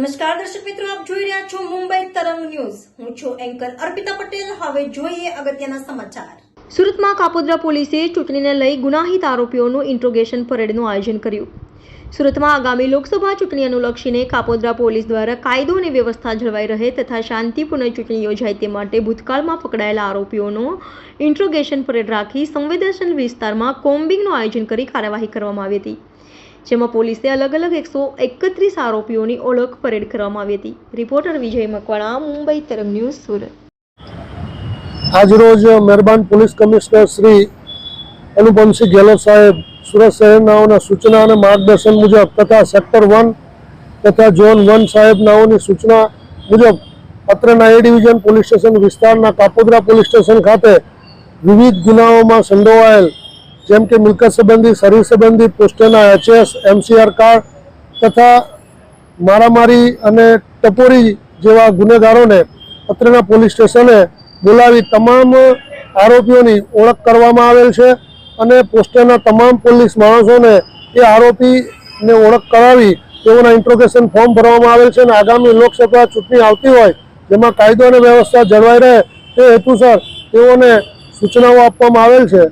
નમસ્કાર દર્શક મિત્રો, આપ જોઈ રહ્યા છો મુંબઈ તરંગ ન્યૂઝ। હું છું એન્કર અર્પિતા પટેલ। હવે જોઈએ અગત્યના સમાચાર। સુરતમાં કાપોદ્રા પોલીસે ચૂંટણીને લઈ ગુનાહિત આરોપીઓનું ઇન્ટ્રોગેશન પરેડનું આયોજન કર્યું। સુરતમાં આગામી લોકસભા ચૂંટણી અનુલક્ષીને કાપોદ્રા પોલીસ દ્વારા કાયદો અને વ્યવસ્થા જળવાઈ રહે તથા શાંતિપૂર્ણ ચૂંટણી યોજાય તે માટે ભૂતકાળમાં પકડાયેલા આરોપીઓનો ઇન્ટ્રોગેશન પરેડ રાખી સંવેદનશીલ વિસ્તારમાં કોમ્બિંગનું આયોજન કરી કાર્યવાહી કરવામાં આવી હતી, જેમાં પોલીસે અલગ અલગ 131 આરોપીઓની ઓળખ પરેડ કરવામાં આવી હતી। રિપોર્ટર વિજય મકવાણા, મુંબઈ તરંગ ન્યૂઝ, સુરત। આજરોજ મહેરબાન પોલીસ કમિશનર શ્રી અનુપમસિંહ ગેહલોત સાહેબ સુરત શહેરનાઓના સૂચના અને માર્ગદર્શન મુજબ તથા સેક્ટર 1 તથા ઝોન 1 સાહેબનાઓની સૂચના મુજબ પત્રના એ ડિવિઝન પોલીસ સ્ટેશન વિસ્તારના કાપોદ્રા પોલીસ સ્ટેશન ખાતે વિવિધ ગુનાઓમાં સંડોવાયેલ જેમ કે મિલકત સંબંધી, શરીર સંબંધી, પોસ્ટના HS, MCR કાર્ડ તથા મારામારી અને ટપોરી જેવા ગુનેગારોને પત્રના પોલીસ સ્ટેશને બોલાવી તમામ આરોપીઓની ઓળખ કરવામાં આવેલ છે અને પોસ્ટરના તમામ પોલીસ માણસોને એ આરોપીને ઓળખ કરાવી તેઓના ઇન્ટ્રોગેશન ફોર્મ ભરવામાં આવેલ છે અને આગામી લોકસભા ચૂંટણી આવતી હોય જેમાં કાયદો અને વ્યવસ્થા જળવાઈ રહે તે હેતુસર તેઓને સૂચનાઓ આપવામાં આવેલ છે।